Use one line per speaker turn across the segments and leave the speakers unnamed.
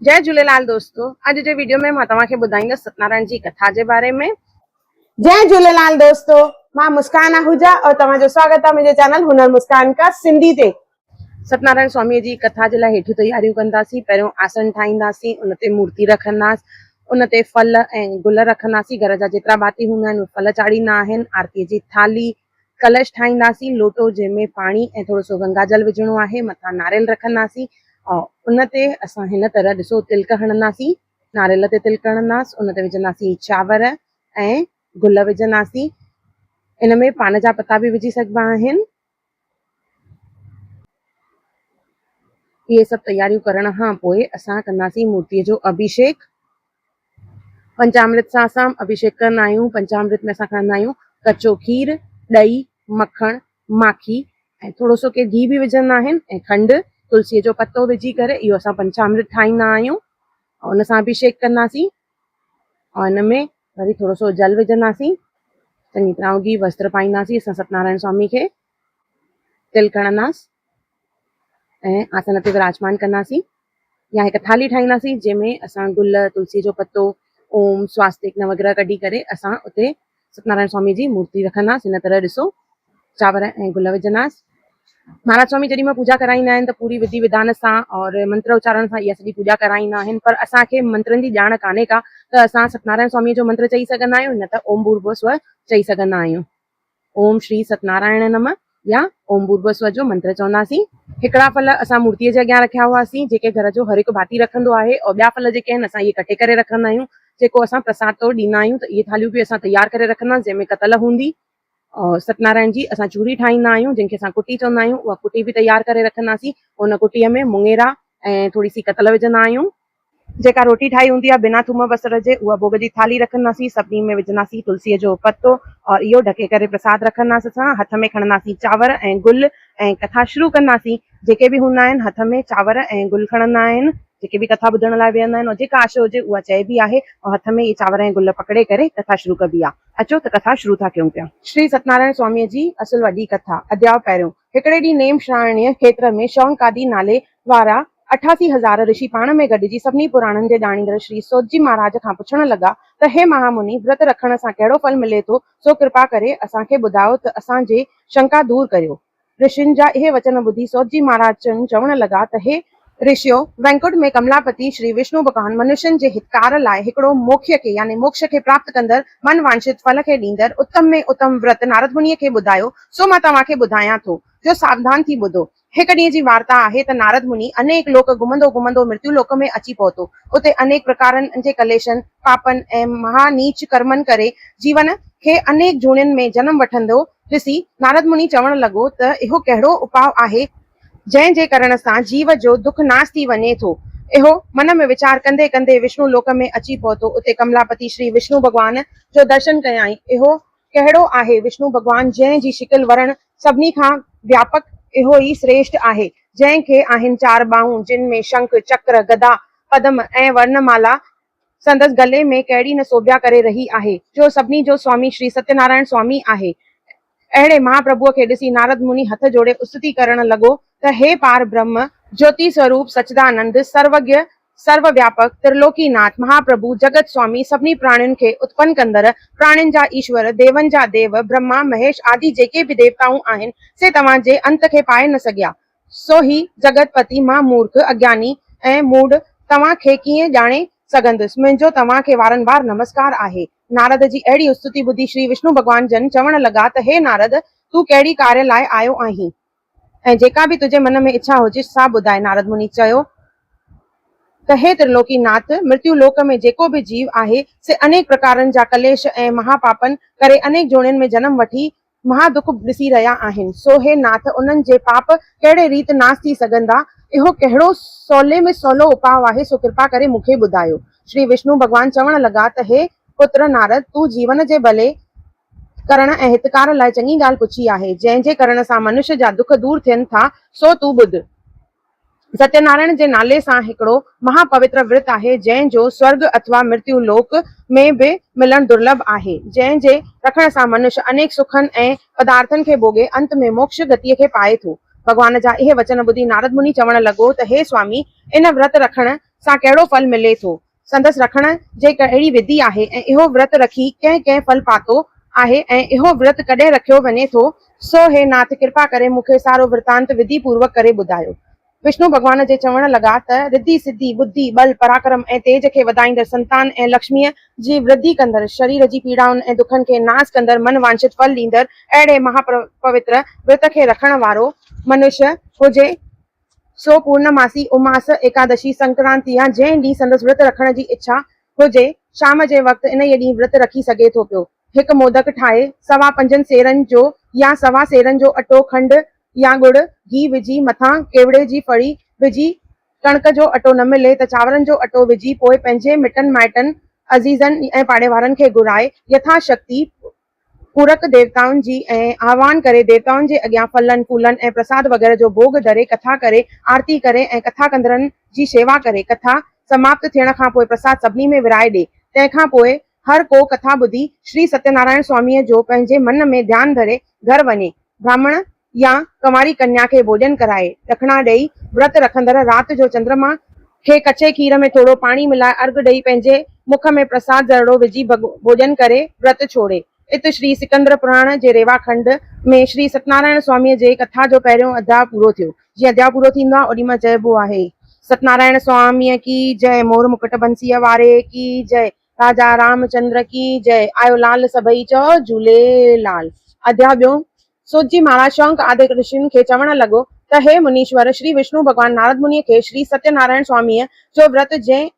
जय झूलेलाल दोस्तों। आज जे वीडियो में मां तव्हांखे ॿुधाईंदसि सत्यनारायण जी कथा जे बारे में। जय झूलेलाल दोस्तों, मां मुस्कान आहूजा और तव्हांजो स्वागत आहे मुंहिंजे चैनल हुनर मुस्कान का सिंधी ते। सत्यनारायण स्वामी जी कथा जे लाइ हेठियूं तयारियूं कंदासीं। पहिरियों आसन ठाहींदासीं, उन ते मूर्ति रखंदासीं, उन ते फल ऐं गुल रखंदासीं। घर जा जेतिरा भाती हूंदा आहिनि फल चाढ़ींदा आहिनि। आरती जी थाली, कलश ठाहींदासीं, लोटो जंहिंमें पाणी ऐं थोरो सो गंगा जल विझणो आहे। मथां नारियल रखंदासीं और उन ते असां हिन तरह ॾिसो तिलक हणंदासीं। नारियल ते तिलक हणंदासीं, उन ते विझंदासीं चांवर ऐं गुल विझंदासीं। इन में पान जा पत्ता बि विझी सघिबा आहिनि। ये सब तैयारियूं करण खां पोइ असां कंदासीं मूर्तिअ जो अभिषेक। पंचामृत सां असां अभिषेक कंदा आहियूं। पंचामृत में असां खणंदा आहियूं कचो खीर, ॾही, मखण, माखी ऐं थोरो सो के घी बि विझंदा आहिनि ऐं खंडु, तुलसीअ जो पत्तो विझी करे इहो असां पंचामृत ठाहींदा आहियूं और उन सां अभिषेक कंदासीं। और हिन में वरी थोरो सो जल विझंदासीं। चङी तरह घी वस्त्र पाईंदासीं। असां सत्यनारायण स्वामी खे तिलक हणंदासीं ऐं आसन ते विराजमान कंदासीं। या हिकु थाली ठाहींदासीं जंहिंमें असां गुल, तुलसी जो पत्तो, ओम, स्वास्तिक नवग्रह कढी करे असां उते सत्यनारायण स्वामी जी मूर्ति रखंदासीं। हिन तरह ॾिसो चांवर ऐं गुल विझंदासीं। महाराज स्वामी जॾहिं मां पूजा कराईंदा आहिनि त पूरी विधि विधान सां और मंत्र उच्चारण सां इहा सॼी पूजा कराईंदा आहिनि। पर असांखे मंत्रनि जी ॼाण कान्हे का, त असां सत्यनारायण स्वामी जो मंत्र चई सघंदा आहियूं, न त ओम भूर्भुवः स्वः चई सघंदा आहियूं। ओम श्री सत्यनारायण नमः या ओम भूर्भुवः स्वः जो मंत्र चवंदासीं। हिकिड़ा फल असां मूर्तिअ जे अॻियां रखिया हुआसीं जेके घर जो हर हिकु भाती रखंदो आहे, और ॿिया फल जेके आहिनि असां इहे कटे करे रखंदा आहियूं, जेको असां प्रसाद तौरु ॾींदा आहियूं। त इहे थालियूं बि असां तयार करे रखंदासीं जंहिंमें कतल हूंदी। और सत्यनारायण जी असां चूरी ठाहींदा आहियूं जंहिंखे असां कुटी चवंदा आहियूं। उहा कुटी बि तयार करे रखंदासीं। उन कुटीअ में मुङेरा ऐं थोरी सी कतल विझंदा आहियूं। जेका रोटी ठाही हूंदी आहे बिना थूम बसर जे, उहा भोग जी थाली रखंदासीं। सभिनी में विझंदासीं तुलसीअ जो पत्तो और इहो ढके करे प्रसाद रखंदासीं। असां हथ में खणंदासीं चांवर ऐं गुल ऐं कथा शुरू कंदासीं। जेके बि हूंदा आहिनि हथ में चांवर ऐं गुल खणंदा आहिनि, जेके बि कथा ॿुधण लाइ वेहंदा आहिनि। और जेका आशा हुजे उहा चइबी आहे और हथ में इहे चांवर ऐं गुल पकड़े करे कथा शुरू कबी आहे। अचो त कथा शुरू था कयूं पिया। श्री सत्यनारायण स्वामीअ जी असुल वॾी कथा। अध्याय पहिरियों। हिकिड़े ॾींहुं नेम श्रावणीय खेत्र में शौनकादि नाले वारा 88,000 ऋषि पाण में गॾिजी सभिनी पुराणनि जे ॼाणींदड़ श्री सोतजी महाराज खां पुछण लॻा त हे महामुनि, व्रत रखण सां कहिड़ो फल मिले थो, सो कृपा करे असांखे ॿुधायो त असांजे शंका दूर करियो। ऋषियुनि जा इहे वचन ॿुधी सोतजी महाराज चवण लॻा त हे ऋषियो, वैकुंठ में कमलापति श्री विष्णु भगवान मनुष्यनि जे हितकार लाइ हिकिड़ो मोक्ष खे यानी मोक्ष खे प्राप्त कंदड़ मन वांछित फल खे ॾींदड़ उत्तम में उत्तम व्रत नारद मुनीअ खे ॿुधायो, सो मां तव्हांखे ॿुधायां थो, जो सावधान थी ॿुधो। हिकु ॾींहं जी वार्ता आहे त नारद मुनि अनेक लोक घुमंदो घुमंदो मृत्यु लोक में अची पहुतो। उते अनेक प्रकारनि जे कलेशनि, पापनि ऐं महानीच कर्मनि करे जीवन खे अनेक जूणियुनि में जन्म वठंदो ॾिसी नारद मुनि चवण लॻो त इहो कहिड़ो उपाउ आहे जंहिं जे करण सां जीव जो दुख नाश थी वञे थो। इहो मन में वीचार कंदे कंदे विष्णु लोक में अची पहुतो। उते कमलापति श्री विष्णु भगवान जो दर्शन कयाई। इहो कहिड़ो आहे विष्णु भगवान जंहिं जी शिकिल वरण सभिनी खां व्यापक इहो ई श्रेष्ठ आहे, जंहिंखे आहिनि 4 ॿाहूं, जिन में शंख, चक्र, गदा, पद्म ऐं वर्णमाला संदसि गले में कहिड़ी न सोभिया करे रही आहे, जो सभिनी जो स्वामी श्री सत्यनारायण स्वामी आहे। अहिड़े महाप्रभुअ खे ॾिसी नारद मुनि हथ जोड़े स्तुति करण लॻो त हे पार ब्रह्म, ज्योति स्वरूप, सच्चिदानंद, सर्वज्ञ, सर्वव्यापक, त्रिलोकीनाथ, महाप्रभु, जगत स्वामी, सभिनी प्राणियुनि खे उत्पन्न कंदड़, प्राणियुनि जा ईश्वर, देवनि जा देव, ब्रह्मा महेश आदि जेके बि देवताऊं आहिनि, से तव्हांजे अंत खे पाए न सघिया। सो ही जगतपति, मां मूर्ख, अज्ञानी ऐं मूढ़ तव्हांखे कीअं ॼाणे सघंदुसि। मुंहिंजो तव्हांखे वारंवार नमस्कार आहे। नारद जी अहिड़ी स्तुति ॿुधी श्री विष्णु भगवान जन चवण लॻा त हे नारद, तूं कहिड़ी कार्य लाइ आयो आहीं ऐं जेका बि तुंहिंजे मन में इच्छा हुजे सा ॿुधाए। नारद मुनि चयो त हे त्रिलोकीनाथ, मृत्यु लोक में जेको बि जीव आहे से अनेक प्रकारनि जा कलेश ऐं महापापनि करे अनेक जोड़ियुनि में जन्म वठी महादुख ॾिसी रहिया आहिनि। सो हे नाथ, उन्हनि जे पाप कहिड़े रीति नाश थी सघंदा, इहो कहिड़ो सवले में सवलो उपाउ आहे, सो कृपा करे मूंखे ॿुधायो। श्री विष्णु भगवान चवण लॻा त हे पुत्र नारद, तूं जीवन जे भले करण ऐं हितकार लाइ चङी ॻाल्हि पुछी आहे, जंहिंजे करण सां मनुष्य जा दुख दूर थियनि था, सो तूं ॿुध। सत्यनारायण जे नाले सां हिकिड़ो महापवित्र व्रत आहे, जंहिंजो स्वर्ग अथवा मृत्यु लोक में बि मिलण दुर्लभ आहे, जंहिंजे रखण सां मनुष्य अनेक सुखनि ऐं पदार्थनि खे भोगे अंत में मोक्ष गतिअ खे पाए थो। भगवान जा इहे वचन ॿुधी नारद मुनि चवण लॻो त हे स्वामी, इन व्रत रखण सां कहिड़ो फल मिले थो। संदसि रखण जे अहिड़ी विधि आहे ऐं इहो विर्त रखी कंहिं कंहिं फल पातो आहे ऐं इहो विर्त कॾहिं रखियो वञे थो, सो हे नाथ कृपा करे मूंखे सारो वृतांत विधि पूर्वक करे ॿुधायो। विष्णु भॻवान जे चवण लॻा त रिद्धि सिद्धि बुद्धि बल पराक्रम ऐं तेज खे वधाईंदड़ संतान ऐं लक्ष्मीअ जी वृद्धि कंदड़ शरीर जी पीड़ाउनि ऐं दुखनि खे नाश कंदड़ मन वांछित फल ॾींदड़ अहिड़े महापवित्र विर्त खे रखण वारो मनुष्य हुजे सो पूर्णमासी उमास एकादशी संक्रांति या जंहिं ॾींहुं संदसि विर्त रखण जी इच्छा हुजे शाम जे वक़्तु इन ॾींहुं विर्त रखी सघे थो पियो। हिकु मोदक ठाहे 5.25 सेरनि जो या 1.25 सेरनि जो अटो खंडु या गुड़ घी विझी मथां केवड़े जी फड़ी विझी कणिक जो अटो न मिले त चांवरनि जो अटो विझी पोइ पंहिंजे मिटनि माइटनि अज़ीज़नि ऐं पाड़े वारनि खे घुराए यथाशक्ति पूरक देवताउनि जी ऐं आह्वान करे देवताउनि जे अॻियां फलनि फूलनि ऐं प्रसाद वग़ैरह जो भोग धरे कथा करे आरती करे ऐं कथा कंदड़नि जी शेवा करे कथा समाप्त थियण खां पोइ प्रसाद सभिनी में विराए ॾे। तंहिंखां पोइ हर को कथा ॿुधी श्री सत्यनारायण स्वामीअ जो पंहिंजे मन में ध्यानु धरे घर वञे। ब्राह्मण या कंवारी कन्या खे भोजन कराए ॾखिणा ॾेई विर्त रखंदड़ राति जो चंद्रमा खे कचे खीर में थोरो पाणी मिलाए अर्घ ॾेई पंहिंजे मुख में प्रसाद ज़रड़ो विझी भोजन करे विर्त छोड़े। इत श्री सिकंदर पुराण जे रेवा खंड में श्री सत्यनारायण स्वामीअ जे कथा जो पहिरियों अध्याय पूरो थियो। जीअं अध्याय पूरो थींदो आहे ओॾी महिल चइबो आहे सत्यनारायण स्वामीअ की जय, मोर मुकुट बंसीअ वारे की जय, राजा रामचंद्र की जय, आयो लाल सभई चओ झूलेलाल। अध्याय ॿियो। सूतजी महाराज शौंक आदि ऋषियुनि खे चवण लॻो त हे मुनीश्वर, श्री विष्णु भॻवान नारद मुनीअ खे श्री सत्यनारायण स्वामीअ जो व्रत जंहिं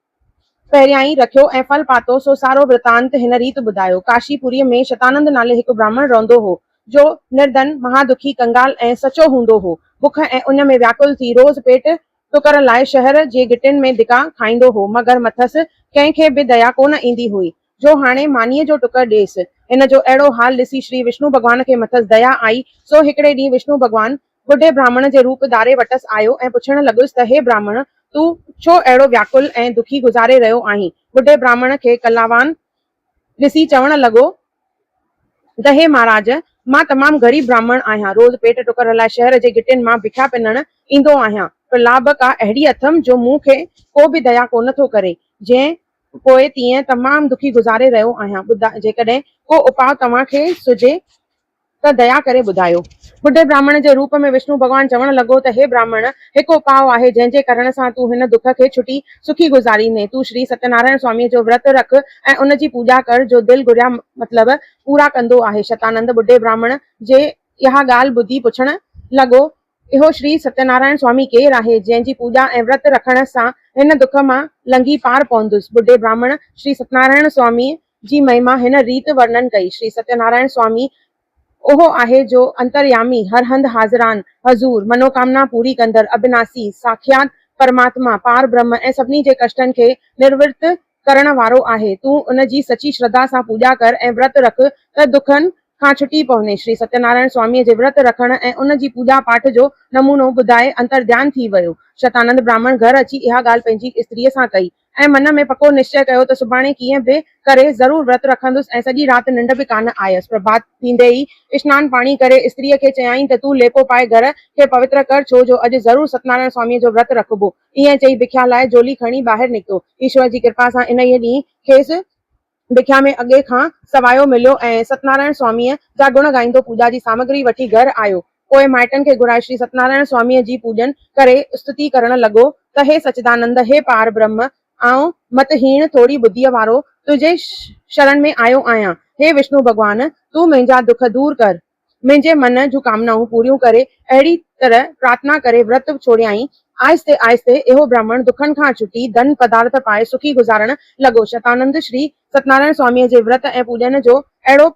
पहिरियां ई रखियो ऐं फल पातो सो सारो वृतांत हिन रीति ॿुधायो। काशीपुरीअ में शतानंद नाले हिकु ब्राह्मण रहंदो हो जो निर्धन महादुखी कंगाल ऐं सचो हूंदो हो। बुख ऐं उन में व्याकुल थी रोज़ पेट टुकर लाइ शहर जे गिटियुनि में धिका खाईंदो हो, मगर मथसि कंहिंखे बि दया कोन ईंदी हुई जो हाणे मानीअ जो टुकर ॾेसि। इन जो अहिड़ो हाल ॾिसी श्री विष्णु भॻवान खे मथसि दया आई सो हिकिड़े ॾींहुं विष्णु भॻवान ॿुढे ब्राह्मण जे रूप धारे वटसि आयो ऐं पुछण लॻुसि त हे ब्राह्मण, तूं छो अहिड़ो व्याकुल ऐं दुखी गुज़ारे रहियो आहीं। ॿुढे ब्राह्मण खे कलावान ॾिसी चवण लॻो त हे महाराज, मां तमामु ग़रीब ब्राह्मण आहियां, रोज़ पेट टुकर लाइ शहर जे गिटियुनि मां भिख्या पिनण ईंदो आहियां। प्रलाभ का अहिड़ी अथमि जो मूंखे को बि दया कोन थो करे, जंहिं पोइ तीअं तमामु दुखी गुज़ारे रहियो आहियां। जेकॾहिं को उपाउ तव्हांखे सुझे त दया करे ॿुधायो। ॿुढे ब्राह्मण जे रूप में विष्णु भॻवान चवण लॻो त हे ब्राह्मण, हिकु उपाउ आहे जंहिंजे करण सां तूं हिन दुख खे छुटी सुखी गुज़ारींदे। तूं श्री सत्यनारायण स्वामीअ जो व्रत रख ऐं उन जी पूजा कर जो दिलि घुरिया मतिलब पूरा कंदो आहे। शतानंद ॿुढे ब्राह्मण जे इहा ॻाल्हि ॿुधी पुछण लॻो, इहो श्री सत्यनारायण स्वामी केरु आहे जंहिंजी पूजा ऐं व्रत रखण सां हिन दुख मां लंघी पार पवंदुसि। ॿुढे ब्राह्मण श्री सत्यनारायण स्वामी जी महिमा हिन रीति वर्णन कई। श्री सत्यनारायण स्वामी उहो आहे जो अंतर्यामी, हर हंध हाज़िरान, हज़ूर, मनोकामना पूरी कंदड़, अविनाशी, साक्षात परमात्मा, पार ब्रह्म ऐं सभिनी जे कष्टनि खे निर्वृत करण वारो आहे। तूं उन जी सची श्रद्धा सां पूजा कर ऐं व्रत रख त दुखनि खां छुटी पवंदे। श्री सत्यनारायण स्वामीअ जे व्रत रखण ऐं उन जी पूजा पाठ जो नमूनो ॿुधाए अंतर्ध्यान थी वियो। शतानंद ब्राह्मण घर अची इहा ॻाल्हि पंहिंजी स्त्रीअ सां कई ऐं मन में पको निश्चय कयो त सुभाणे कीअं बि करे ज़रूर व्रत रखंदुसि ऐं सॼी राति निंड बि कान आयसि। प्रभात थींदे ई स्नान पाणी करे स्त्रीअ खे चयाईं त तूं लेपो पाए घर खे पवित्र कर, छो जो अॼु ज़रूर सत्यनारायण स्वामीअ जो व्रत रखबो। ईअं चई भिख्या लाइ झोली खणी ॿाहिरि निकितो। ईश्वर जी कृपा सां इन ई ॾींहुं खेसि भिख्या में अॻे खां सवायो मिलियो ऐं सत्यनारायण स्वामीअ जा गुण ॻाईंदो पूजा जी सामग्री वठी घर आयो। पोइ माइटनि खे घुराए श्री सत्यनारायण स्वामीअ जी पूजन करे स्तुति करण लॻो त हे सचिदानंद, हे पार ब्रह्म, आऊं मतहीन थोरी ॿुद्धीअ वारो तुंहिंजे शरण में आयो आहियां। हे विष्णु भॻवान, तूं मुंहिंजा दुख दूर कर, मुंहिंजे मन जूं कामनाऊं पूरियूं करे। अहिड़ी तरह प्रार्थना करे व्रत छोड़ियाई। आहिस्ते आहिस्ते इहो ब्राह्मण दुखनि खां छुटी धन पदार्थ पाए सुखी गुज़ारण लॻो। शतानंद श्री सत्यनारायण स्वामीअ जे व्रत ऐं पूजन जो अहिड़ो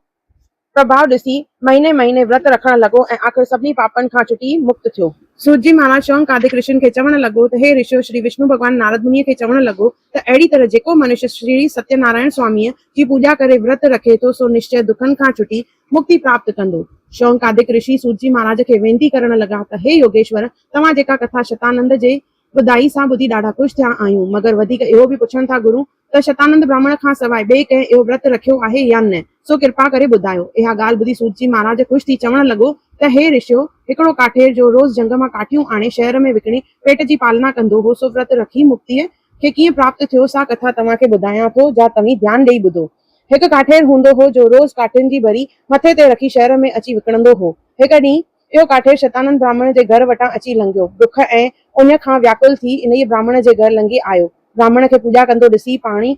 प्रभाव ॾिसी महीने महीने व्रत रखण लॻो ऐं आख़िर सभिनी पापनि खां छुटी मुक्त थियो। सूतजी महाराज शौंक आदि ऋषियुनि खे चवण लॻो त हे ऋषियो, श्री विष्णु भॻवान नारद मुनीअ खे चवण लॻो त अहिड़ी तरह जेको मनुष्य श्री सत्यनारायण स्वामीअ जी पूजा करे व्रत रखे थो सो निश्चय दुखनि खां छुटी मुक्ति प्राप्त कंदो। शौंक आदि ऋषि सूतजी महाराज खे वेनती करण लॻा त हे योगेश्वर, तव्हां जेका कथा शतानंद जे ॿुधाई सां ॿुधी ॾाढा ख़ुशि थिया आहियूं, मगर वधीक इहो बि पुछण था गुरु त शतानंद ब्राह्मण खां सवाइ ॿिए कंहिं इहो व्रत रखियो आहे या न, सो कृपा करे ॿुधायो। इहा ॻाल्हि ॿुधी सूतजी महाराज ख़ुशि थी चवण लॻो त हे ऋषियो, हिकिड़ो काठेर जो रोज़ जंग मां काठियूं आणे शहर में विकिणी पेट जी पालना कंदो हो, सो व्रत रखी मुक्तीअ खे कीअं प्राप्त थियो सा कथा तव्हांखे ॿुधायां थो, जा तव्हीं ध्यानु ॾेई ॿुधो। हिकु काठेर हूंदो हो जो रोज़ काठियुनि जी भरी मथे ते रखी शहर में अची विकिणंदो हो। हिकु ॾींहुं इहो काठेर शतानंद ब्राह्मण जे घर वटां अची लंघियो। दुख ऐं उन खां व्याकुल थी इन ब्राह्मण जे घर लंघी आयो। ब्राह्मण खे पूॼा कंदो ॾिसी पाणी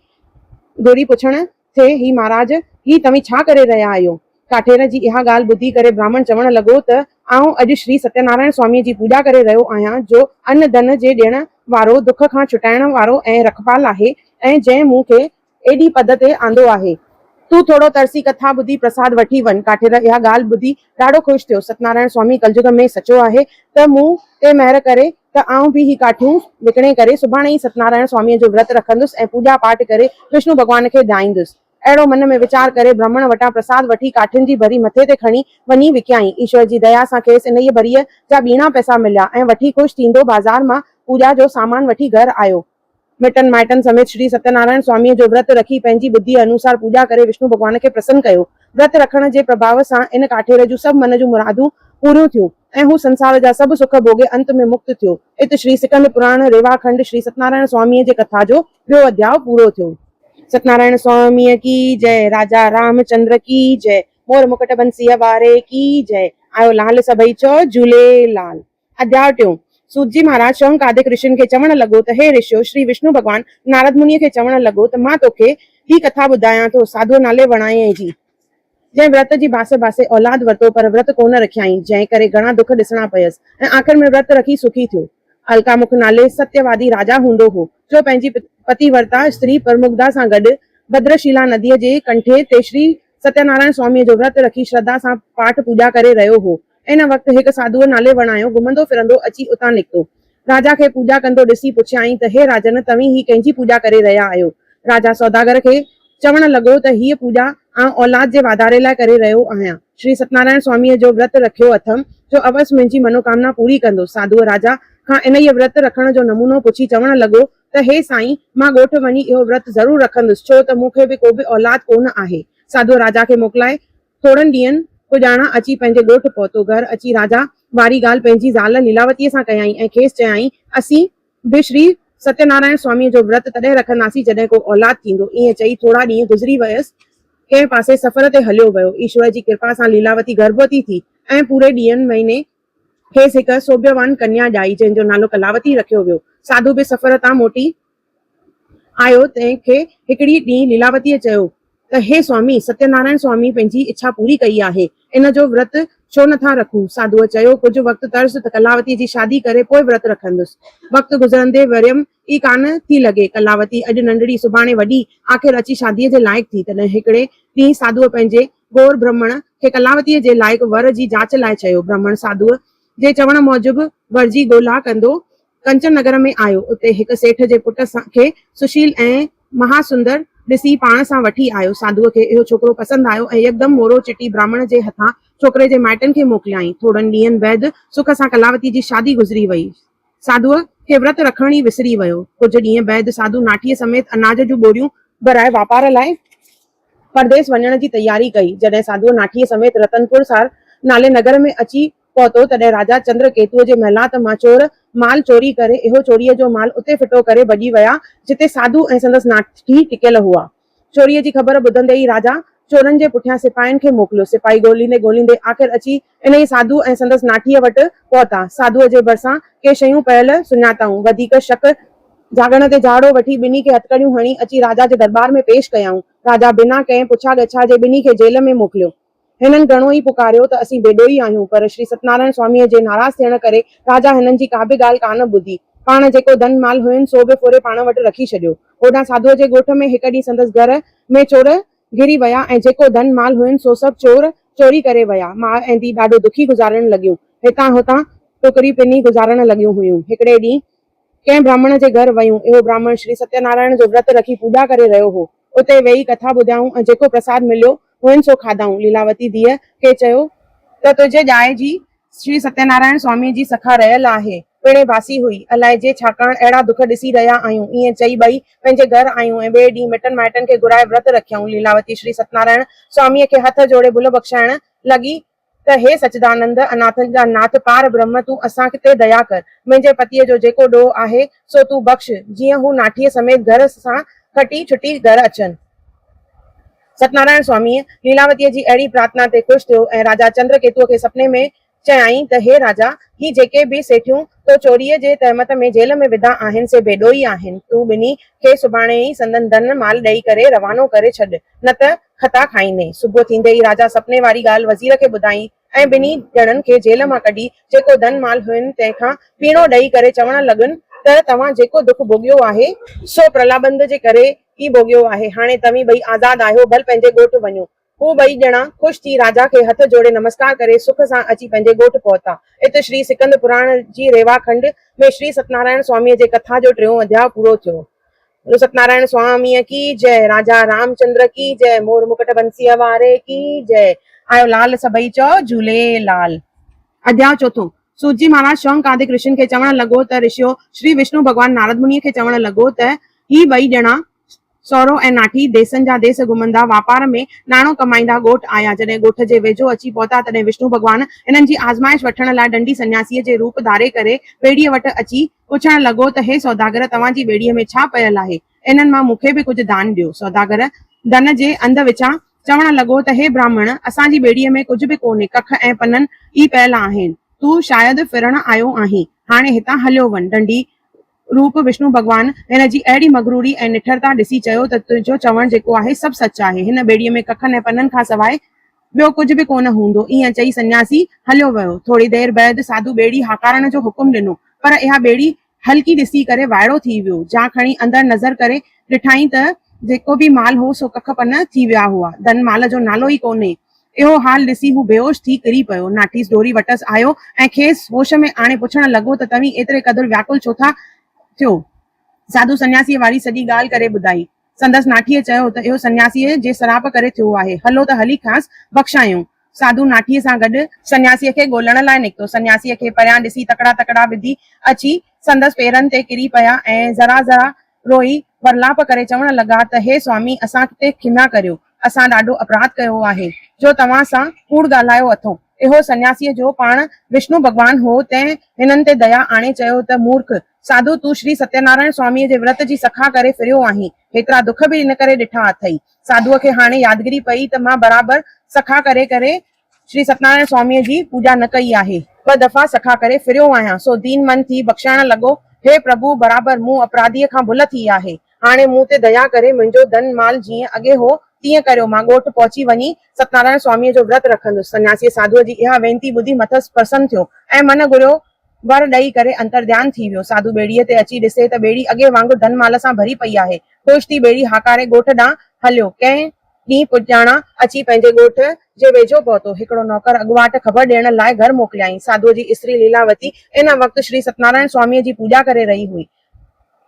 घुरी पुछण थे, ही महाराज, ही तव्हीं छा करे रहिया आहियो? काठेर जी इहा ॻाल्हि ॿुधी करे ब्राह्मण चवण लॻो त आउं अॼु श्री सत्यनारायण स्वामीअ जी पूॼा करे रहियो आहियां, जो अन्न धन जे ॾियण वारो, दुख खां छुटाइण वारो ऐं रखपाल आहे, ऐं जंहिं मूंखे एॾी पद ते आंदो आहे। तूं थोरो तरसी कथा ॿुधी प्रसाद वठी वञ। काठेर इहा ॻाल्हि ॿुधी ॾाढो ख़ुशि थियो। सत्यनारायण स्वामी कलयुग में सचो आहे त मूं ते महिर करे त आउं बि ही काठियूं विकिणे करे सुभाणे ई सत्यनारायण स्वामीअ जो व्रत रखंदुसि ऐं पूॼा पाठ करे विष्णु भॻवान खे ध्याईंदुसि। अहिड़ो मन में वीचार करे ब्राह्मण वटां प्रसाद वठी काठियुनि जी भरी मथे ते खणी वञी विकियाई। ईश्वर जी दया सां खेसि इन भरीअ जा ॿीणा पैसा मिलिया ऐं वठी ख़ुशि थींदो बाज़ार मां पूॼा जो सामान वठी घर आयो। मिटनि माइटनि समेत श्री सत्यनारायण स्वामीअ जो व्रत रखी पंहिंजी बुद्धि अनुसार पूॼा करे विष्णु भॻवान खे प्रसन्न कयो। व्रत रखण जे प्रभाव सां इन काठेर जूं सभु मन जूं मुरादूं पूरियूं थियूं ऐं हू संसार जा सभु सुख भोगे अंत में मुक्त थियो। इत श्री सिकंद पुराण रेवाखंड श्री सत्यनारायण स्वामीअ जे कथा जो ॿियो अध्याय पूरो थियो। सत्यनारायण स्वामीअ की जय। राजा रामचंद्र की जय। मोर मुकुट बंसीअ वारे की जय। आयो लाल सभई चओ झूलेलाल। अध्याय टियों। सूत जी महाराज शौंक आदि ऋषियुनि खे चवण लॻो त हे ऋषियो, श्री विष्णु भॻवान नारद मुनीअ खे चवण लॻो त मां तोखे ही कथा ॿुधायां थो साधुअ नाले वणाए जी, जंहिं व्रत जी बासे बासे औलाद वरितो पर व्रत कोन रखियाई, जंहिं करे घणा दुख ॾिसणा पयसि ऐं आख़िर में व्रत रखी सुखी थियो। अलकामुख नाले सत्यवादी राजा हूंदो हो, जो पंहिंजी पतिव्रता स्त्री प्रमुग्धा सां गॾु भद्रशिला नदीअ जे कंठे ते श्री सत्यनारायण स्वामीअ जो व्रत रखी श्रद्धा सां पाठ पूॼा करे रहियो हो। इन वक़्तु हिकु साधुअ नाले वणायो घुमंदो फिरंदो अची उतां निकितो। राजा खे पूॼा कंदो ॾिसी पुछियाई त हे राजन, तव्हीं ही कंहिंजी पूॼा करे रहिया आहियो? राजा सौदागर खे चवण लॻो त हीअ पूॼा आउं औलाद जे वाधारे लाइ करे रहियो आहियां। श्री सत्यनारायण स्वामीअ जो व्रत रखियो अथमि, जो अवसि मुंहिंजी मनोकामना पूरी कंदो। साधुअ राजा खां इन व्रत रखण जो नमूनो पुछी चवण लॻो त हे साईं, मां ॻोठु वञी इहो व्रत ज़रूरु रखंदुसि, छो त मूंखे बि को बि औलाद कोन आहे। साधुअ राजा खे मोकिलाए थोरनि ॾींहंनि पुॼाणा अची पंहिंजे ॻोठु पहुतो। घर अची राजा वारी ॻाल्हि पंहिंजी ज़ाल लीलावतीअ सां कयाई ऐं खेसि चयाई, असीं बि श्री सत्यनारायण स्वामीअ जो व्रत तॾहिं रखंदासीं जॾहिं को औलाद थींदो। ईअं चई थोरा ॾींहं गुज़री वियसि। कंहिं पासे सफ़र ते हलियो वियो। ईश्वर जी कृपा सां लीलावती गर्भवती थी ऐं पूरे ॾींहंनि महीने खेसि हिकु सोभ्यवान कन्या ॼाई, जंहिंजो नालो कलावती रखियो वियो। साधु बि सफ़र तां मोटी आयो। तंहिंखे हिकिड़ी ॾींहुं लीलावतीअ चयो त हे स्वामी, सत्यनारायण स्वामी पंहिंजी इच्छा पूरी कई आहे, इन जो व्रत छो नथा रखूं? साधुअ चयो, कुझु वक़्तु तर्स त कलावती जी शादी करे पोइ व्रत रखंदुसि। वक़्तु गुज़रंदे वरियम ई कान थी लॻे। कलावती अॼु नंढड़ी सुभाणे वॾी, आख़िर अची शादीअ जे लाइक़ थी। तॾहिं हिकिड़े ॾींहुं साधुअ पंहिंजे गौर ब्राह्मण खे कलावतीअ जे लाइक़ वर जी जांच लाइ चयो। ब्राह्मण साधुअ जे चवण मूजिबि वर जी ॻोल्हा कंदो कंचन नगर में आयो। उते हिकु सेठ जे पुट खे सुशील ऐं महासुंदर ॾिसी पाण सां वठी आयो। साधुअ खे इहो छोकिरो पसंदि आयो ऐं यकदमि मोरो चिटी ब्राह्मण जे हथां छोकिरे जे माइटनि खे मोकिलियाई। थोरनि ॾींहंनि बैदि सुख सां कलावती जी शादी गुज़री वई। साधुअ खे व्रत रखण ई विसरी वियो। कुझु ॾींहं बैदि साधु नाठीअ समेत अनाज जूं बोरियूं भराए वापार लाइ परदेस वञण जी तयारी कई। जॾहिं साधुअ नाठीअ समेत रतनपुर सार नाले नगर में अची पहुतो, तॾहिं राजा चंद्रकेतुअ जे महिलात मां चोर माल चोरी करे इहो चोरीअ जो माल उते फिटो करे भॼी विया, जिते साधु ऐं संदसि नाठी टिकियल हुआ। चोरीअ जी ख़बर ॿुधंदे ई राजा चोरनि जे पुठियां सिपाहियुनि खे मोकिलियो। सिपाही ॻोल्हींदे ॻोल्हींदे आख़िर अची इन ई साधु ऐं संदसि नाठीअ वटि पहुता। साधुअ जे भरिसां के शयूं पियल सुञाताऊं। वधीक शक जागण ते झाड़ो वठी ॿिन्ही खे हथकड़ियूं हणी अची राजा जे दरबार में पेश कयाऊं। राजा बिना कंहिं पुछा ॻछा जे ॿिन्ही खे जेल में मोकिलियो। हिननि घणो ई पुकारियो त असीं बेॾोही आहियूं, पर श्री सत्यनारायण स्वामीअ जे नाराज़ थियण करे राजा हिननि जी का बि ॻाल्हि कान ॿुधी। पाण जेको धन माल हुयुनि सो बि फुरे पाण वटि रखी छॾियो। होॾां साधुअ जे ॻोठ में हिकु ॾींहुं संदसि घर में चोर घिरी विया ऐं जेको धन माल हुयुनि सो सभु चोर चोरी करे विया। माउ ऐं धीउ ॾाढो दुखी गुज़ारण लॻियूं। हितां हुतां टुकरी पिनी गुज़ारण लॻियूं हुयूं। हिकिड़े ॾींहुं कंहिं ब्राह्मण जे घर वयूं। इहो ब्राह्मण श्री सत्यनारायण जो व्रत रखी पूॼा करे रहियो हो। उते वेही कथा ॿुधाऊं ऐं जेको प्रसाद मिलियो हुयुनि सो खाधाऊं। लीलावती धीअ खे चयो त तुंहिंजे ॼाए जी श्री सत्यनारायण स्वामी जी सखा रहियल आहे, पिणे बासी हुई, अलाए जे छाकाणि अहिड़ा दुख ॾिसी रहिया आहियूं। ईअं चई ॿई पंहिंजे घर आयूं ऐं ॿिए ॾींहुं मिटनि माइटनि खे घुराए व्रत रखियाऊं। लीलावती श्री सत्यनारायण स्वामीअ खे हथ जोड़े भुल बख़्शाइण लॻी त हे सचिदानंद अनाथन जा नाथ पार ब्रह्म तूं असां ते दया कर। मुंहिंजे पतीअ जो जेको ॾोह आहे सो तूं बख़्श, जीअं हू नाठीअ समेत घर सां खटी छुटी घर अचनि। सत्यनारायण स्वामी लीलावतीअ जी अहिड़ी प्रार्थना ते ख़ुशि थियो ऐं राजा चंद्रकेतुअ खे सपने में चयाईं त हे राजा, ही जेके बि सेठियूं तो चोरीअ जे तहमत में जेल में विधा आहिनि से बेॾोही आहिनि। तूं ॿिन्ही खे सुभाणे ई संदन धन माल ॾेई करे रवानो करे छॾ, न त खता खाईंदे। सुबुह थींदे ई राजा सपने वारी ॻाल्हि वज़ीर खे ॿुधाई ऐं ॿिन्ही ॼणनि खे जेल मां कढी जेको धन माल हुयुनि तंहिंखां पीणो ॾेई करे चवण लॻनि त तव्हां जेको दुख भोॻियो आहे सो प्रलाबंद जे करे ई भोॻियो आहे। हाणे तव्हीं ॿई आज़ाद आहियो, भल पंहिंजे ॻोठ वञो। हू ॿई ॼणा ख़ुशि थी राजा खे हथ जोड़े नमस्कार करे सुख सां अची पंहिंजे ॻोठ पहुता। इत श्री सिकंद पुराण जी रेवाखंड में श्री सत्यनारायण स्वामीअ जे कथा जो 3 अध्याय पूरो थियो। सत्यनारायण स्वामीअ की जय, राजा रामचंद्र की जय, मोर मुकुट बंसीअ वारे की जय। आयो लाल सभई चओ झूलेलाल। अध्याय चौथो। सूतजी महाराज शौंक आदि ऋषियुनि खे चवण लॻो त ऋषियो श्री विष्णु भॻवान नारद मुनीअ खे चवण लॻो त ही ॿई ॼणा सौरो ऐं नाठी देसनि जा देस घुमंदा वापार में नाणो कमाईंदा ॻोठ आया। जॾहिं ॻोठ जे वेझो अची पहुता तॾहिं विष्णु भॻवान इन्हनि जी आज़माइश वठण लाइ डंडी सन्यासीअ जे रूप धारे करे ॿेड़ीअ वटि अची पुछण लॻो त हे सौदागर, तव्हांजी ॿेड़ीअ में छा पयल आहे? इन्हनि मां मूंखे बि कुझु दान ॾियो। सौदागर धन जे अंध विचां चवण लॻो त हे ब्राह्मण, असांजी ॿेड़ीअ में कुझु बि कोन्हे, कख ऐं पननि ई पयल आहिनि। तूं शायदि फिरण आयो आहीं, हाणे हितां हलियो वञ। डंडी रूप विष्णु भॻवान हिन जी अहिड़ी मगरूरी ऐं निठरता ॾिसी चयो त तुंहिंजो चवण जेको आहे सभु सच आहे। हिन ॿेड़ीअ में कखनि ऐं पननि खां सवाइ ॿियो कुझु बि कोन हूंदो। ईअं चई सन्यासी हलियो वियो। थोरी देरि बैदि साधू ॿेड़ी हाकारण जो हुकुम ॾिनो, पर इहा ॿेड़ी हल्की ॾिसी करे वाइड़ो थी वियो। जा खणी अंदरि नज़र करे ॾिठाई त जेको बि माल हो सो कख पन थी विया हुआ, धन माल जो नालो ई कोन्हे। इहो हाल ॾिसी हू बेहोश थी किरी पियो। नाठीस डोरी वटसि आयो ऐं खेसि होश में आणे पुछण लॻो त तव्हीं एतिरे क़दुरु व्याकुल छो था थियो? साधू सन्यासीअ वारी सॼी ॻाल्हि करे ॿुधाई। संदसि नाठीअ चयो त इहो सन्यासीअ जे सराप करे थियो आहे, हलो त हली खांसि बख़्शायूं। साधू नाठीअ सां गॾु सन्यासीअ खे ॻोल्हण लाइ निकितो। सन्यासीअ खे परियां ॾिसी तकड़ा तकड़ा विधी अची संदसि पेरनि ते किरी पिया ऐं ज़रा ज़रा रोई वरलाप करे चवण लॻा त हे स्वामी, असां ते खिमा करियो, असां ॾाढो अपराध कयो आहे जो तव्हां सां कूड़ ॻाल्हायो अथो। इहो सन्यासीअ जो पाण विष्णु भॻवान हो, तंहिं हिननि ते दया आणे चयो त मूर्ख साधु, तूं श्री सत्यनारायण स्वामीअ जे व्रत जी सखा करे फिरियो आहीं, हेतिरा दुख बि इन करे ॾिठा अथई। साधुअ खे हाणे यादगिरी पई त मां बराबरि सखा करे करे श्री सत्यनारायण स्वामीअ जी पूजा न कई आहे। 2 दफ़ा सखा करे फिरियो आहियां, सो दीन मन थी बख़्शाइण लॻो। हे प्रभु, बराबरि मूं अपराधीअ खां भुल थी आहे, हाणे मूं ते दया करे मुंहिंजो धन माल जीअं अॻे हो तीअं करियो। मां ॻोठ पहुची वञी सत्यनारायण स्वामीअ जो व्रत रखंदुसि। सन्यासीअ साधुअ जी इहा वेनती ॿुधी मथसि प्रसन्न थियो ऐं मन घुरियो वर ॾेई करे अंतर्ध्यान थी वियो। साधु ॿेड़ीअ ते अची ॾिसे त ॿेड़ी अॻे वांगुरु धन माल सां भरी पई आहे। ख़ुशि थी ॿेड़ी हाकारे ॻोठ ॾांहुं हलियो। कंहिं ॾींहुं पुॼाणा अची पंहिंजे ॻोठ जे वेझो पहुतो। हिकिड़ो नौकर अॻुवाट ख़बर ॾियण लाइ घर मोकिलियाईं। साधुअ जी स्त्री लीलावती इन वक़्तु श्री सत्यनारायण स्वामीअ जी पूजा करे रही हुई।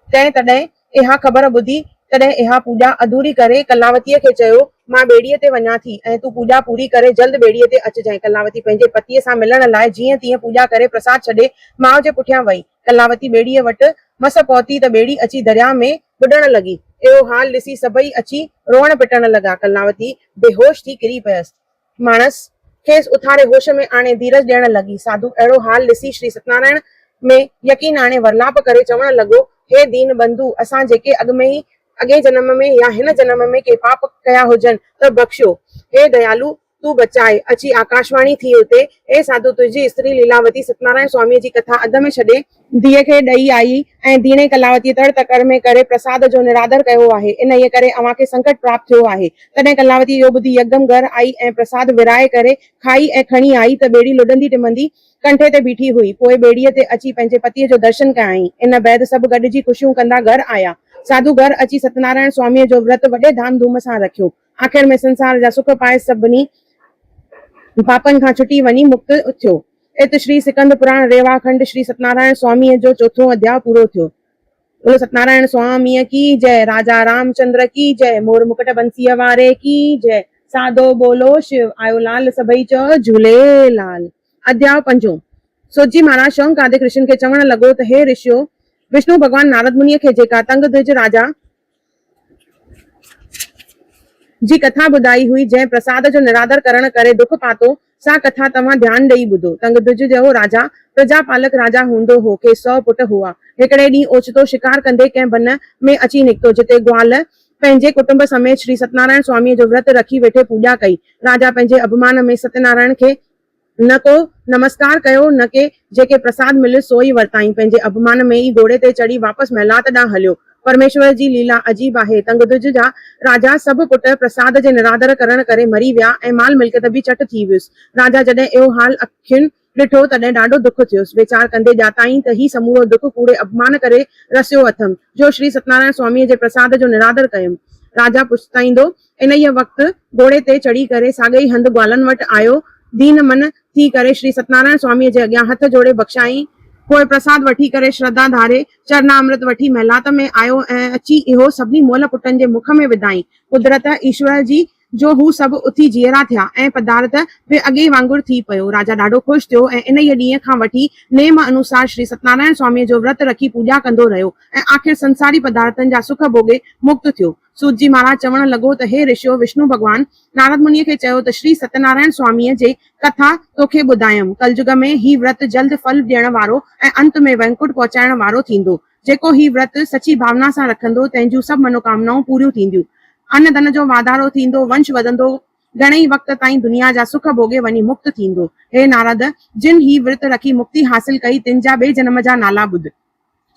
तॾहिं इहा ख़बर ॿुधी तॾहिं इहा पूजा अधूरी करे कलावतीअ खे चयो, मां ॿेड़ीअ ते वञा थी ऐं तूं पूजा पूरी करे जल्द ॿेड़ीअ ते अचिजांइ। कलावती पंहिंजे पतीअ सां मिलण लाइ जीअं तीअं पूजा करे प्रसाद छॾे माउ जे पुठियां वई। कलावती ॿेड़ीअ वटि मस पहुती त ॿेड़ी अची दरिया में बुॾण लॻी। इहो हाल ॾिसी सभई अची रोअण पिटण लॻा। कलावती बेहोश थी किरी पियसि। माणस खेसि उथारे होश में आणे धीरज ॾियण लॻी। साधु अहिड़ो हाल ॾिसी श्री सत्यनारायण में यकीन आणे वरलाप करे चवण लॻो, हे दीन बंधु, असां जेके अॻे जन्म में या हिन जन्म में के पाप कया हुजनि त बख़्शियो। हे दयालु, तूं बचाए। अची आकाशवाणी थी उते, हे साधु, तुंहिंजी स्त्री लीलावती सत्यनारायण स्वामीअ जी कथा अध में छॾे धीअ खे ॾेई आई ऐं दीणे कलावती तड़ तकड़ में करे प्रसाद जो निरादर कयो आहे। इन ई करे अव्हां खे संकट प्राप्त थियो आहे। तॾहिं कलावती इहो ॿुधी यकदम घर आई ऐं प्रसाद विराए करे खाई ऐं खणी आई त ॿेड़ी लुॾंदी टिमंदी कंठे ते बीठी हुई। पोइ ॿेड़ीअ ते अची पंहिंजे पतीअ जो दर्शन कयाईं। इन बैदि सभु गॾिजी ख़ुशियूं कंदा घर आया। साधु घर अची सत्यनारायण स्वामीअ जो व्रत वॾे धाम धूम सां रखियो। आख़िर में संसार जा सुख पाए सभिनी पापनि खां छुटी वञी मुक्त थियो। इत श्री सिकंद पुराण रेवाखंड श्री सत्यनारायण स्वामीअ जो 4थो अध्याय पूरो थियो। बोलो सत्यनारायण स्वामीअ की जय, राजा रामचंद्र की जय, मोर मुकुट बंसीअ वारे की जय। साधो बोलो शिव, आयो लाल सभई चओ झूलेलाल। अध्याय 5। सूतजी महाराज शौंक आदि ऋषियुनि खे चवण लॻो त हे ऋषियो, विष्णु भॻवान नारद मुनीअ खे जेका तंग द्विज राजा जी कथा ॿुधाई हुई, जंहिं प्रसाद जो निरादर करण करे दुख पातो, सा कथा तव्हां ध्यान ॾेई ॿुधो। तंगदुज जो राजा प्रजापालक राजा हूंदो हो के 100 पुट हुआ। हिकिड़े ॾींहुं ओचितो शिकार कंदे कंहिं बन में अची निकितो जिते ग्वाल पंहिंजे कुटुंब समेत श्री सत्यनारायण स्वामीअ जो व्रत रखी वेठे पूॼा कई। राजा पंहिंजे अभिमान में सत्यनारायण खे न को नमस्कार कयो न के जेके प्रसाद मिले सो ई वरताई। पंहिंजे अभिमान में ई घोड़े ते चढ़ी वापसि महिलात ॾांहुं हलियो। परमेश्वर जी लीला अजीब आहे। तंगदुज जा राजा सभु पुट प्रसाद जे निरादर करण करे मरी विया ऐं माल मिल्कियत बि चट थी वियुसि। राजा जॾहिं इहो हाल अखियुनि ॾिठो तॾहिं ॾाढो दुख थियुसि। वीचार कंदे ॼाताई त ही समूरो दुख कूड़े अपमान करे रसियो अथमि जो श्री सत्यनारायण स्वामीअ जे प्रसाद जो निरादर कयुमि। राजा पुछताईंदो इन ई वक़्तु घोड़े ते चढ़ी करे साॻई हंधि ग्वालनि वटि आयो। दीन मन थी करे श्री सत्यनारायण स्वामीअ जे अॻियां हथ जोड़े बख़्शाई। पोइ प्रसाद वठी करे श्रद्धा धारे चरणामृत वठी महिलात में आयो ऐं अची इहो सभिनी मोल पुटनि जे मुख में विधाई। कुदरत ईश्वर जी जो हू सभु उथी जीअरा थिया ऐं पदार्थ बि अॻे वांगुरु थी पियो। राजा ॾाढो ख़ुशि थियो ऐं इन ई ॾींहं खां वठी नेम अनुसार श्री सत्यनारायण स्वामीअ जो व्रत रखी पूॼा कंदो रहियो ऐं आख़िर संसारी पदार्थनि जा सुख भोगे मुक्त थियो। सूत जी महाराज चवण लॻो त हे ऋषियो, विष्णु भॻवान नारद मुनीअ खे चयो त श्री सत्यनारायण स्वामीअ जे कथा तोखे ॿुधायमि। कलयुग में ही व्रत जल्द फल ॾियण वारो ऐं अंत में वैकुंठ पहुचाइण वारो थींदो। जेको ही व्रत सची भावना सां रखंदो तंहिंजूं सभु मनोकामनाऊं पूरियूं थींदियूं। अन्न धन जो वाधारो थींदो, वंश वधंदो, घणेई वक़्त ताईं दुनिया जा सुख भोगे वञी मुक्त थींदो। हे नारद, जिन ही व्रत रखी मुक्ति हासिल कई तिन जा ॿिए जन्म जा नाला ॿुध।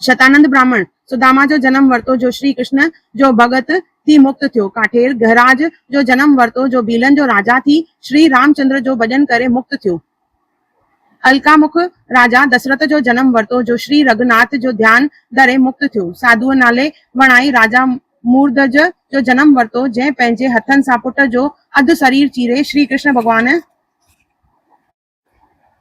शतानंद ब्राह्मण सुदामा जो जन्म वरितो जो श्री कृष्ण जो भगत थी मुक्त थियो। काठेर गहराज जो जन्म वरितो जो भीलन जो राजा थी श्री रामचंद्र जो भजन करे मुक्त थियो। अलकामुख राजा दशरथ जो जन्म वरितो जो श्री रघुनाथ जो ध्यान धरे मुक्त थियो। साधुअ नाले वणाई राजा मूर्धज जो जन्म वरितो जंहिं पंहिंजे हथनि सां पुट जो अधु शरीर चीरे श्री कृष्ण भॻवान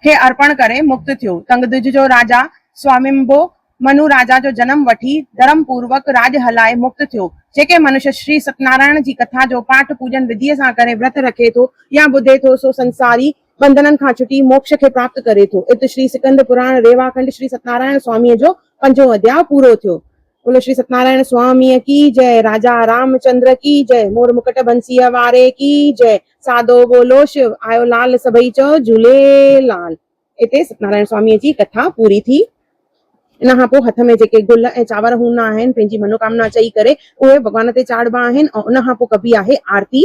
खे अर्पण करे मुक्त थियो। तंगदुज जो राजा स्वामिंभो मनु राजा जो जन्म वठी धर्म पूर्वक राज हलाए मुक्त थियो। जेके मनुष्य श्री सत्यनारायण जी कथा जो पाठ पूजन विधिअ सां करे व्रत रखे थो या ॿुधे थो सो संसारी बंधननि खां छुटी मोक्ष खे प्राप्त करे थो। इत श्री सिकंद पुराण रेवाखंड श्री सत्यनारायण स्वामीअ जो 5हों अध्याय पूरो थियो। बोलो श्री सत्यनारायण स्वामीअ की जय। राजा रामचंद्र की जय। मोर मुकुट बंसीअ वारे की जय। साधो बोलो शिव आयो लाल सभई चओ झूलेलाल। इते सत्यनारायण स्वामीअ जी कथा पूरी थी। इन खां पोइ हथ में जेके गुल ऐं चांवर हूंदा आहिनि पंहिंजी मनोकामना चई करे उहे भॻवान ते चाढ़िबा आहिनि ऐं उन खां पोइ कबी आहे आरती।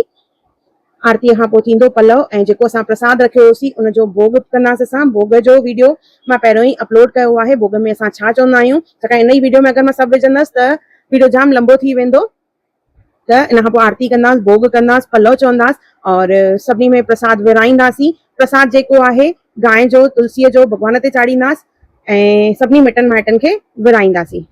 आरतीअ खां पोइ थींदो पलव ऐं जेको असां प्रसाद रखियो होसीं उनजो भोग कंदासीं। असां भोग जो वीडियो मां पहिरियों ई अपलोड कयो आहे। भोग में असां छा चवंदा आहियूं छाकाणि इन ई वीडियो में अगरि मां सभु विझंदसि त वीडियो जाम लंबो थी वेंदो। त इन खां पोइ आरती कंदासीं, भोग कंदासीं, पलव चवंदासीं और सभिनी में प्रसाद विराईंदासीं। प्रसाद जेको आहे गांइ जो तुलसीअ जो भॻवान ते चाढ़ींदासीं ऐं सभिनी मिटनि माइटनि खे विराईंदासीं।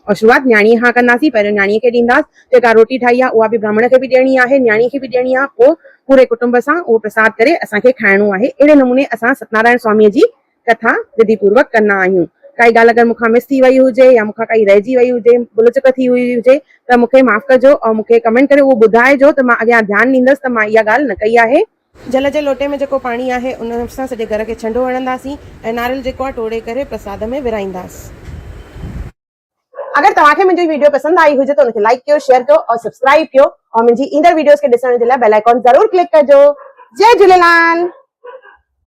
और शुरूआत न्याणीअ खां कंदासीं। पहिरियों न्याणीअ खे ॾींदासीं। जेका रोटी ठाही आहे उहा बि ब्राह्मण खे बि ॾियणी आहे, न्याणी खे बि ॾियणी आहे। पोइ पूरे कुटुंब सां उहो प्रसाद करे असांखे खाइणो आहे। अहिड़े नमूने असां सत्यनारायण स्वामीअ जी कथा विधिपूर्वक कंदा आहियूं। काई ॻाल्हि अगरि मूंखां मिस थी वई हुजे या मूंखां काई रहिजी वई हुजे, भुलचुक थी हुई हुजे त मूंखे माफ़ कजो और मूंखे कमेंट करे उहो ॿुधाइजो त मां अॻियां ध्यानु ॾींदसि त मां इहा ॻाल्हि न कई आहे। जल जे लोटे में जेको पाणी आहे उन सां सॼे घर खे छंडो हणंदासीं ऐं नारियल जेको आहे टोड़े करे प्रसाद में विराईंदासीं। अगर तव्हांखे मुंहिंजी वीडियो पसंद आई हुजे त उनखे लाइक कयो, शेयर कयो और सब्सक्राइब कयो और मुंहिंजी ईंदड़ वीडियोस खे ॾिसण जे लाइ बेल आइकॉन ज़रूर क्लिक कजो। जय झूलेलाल।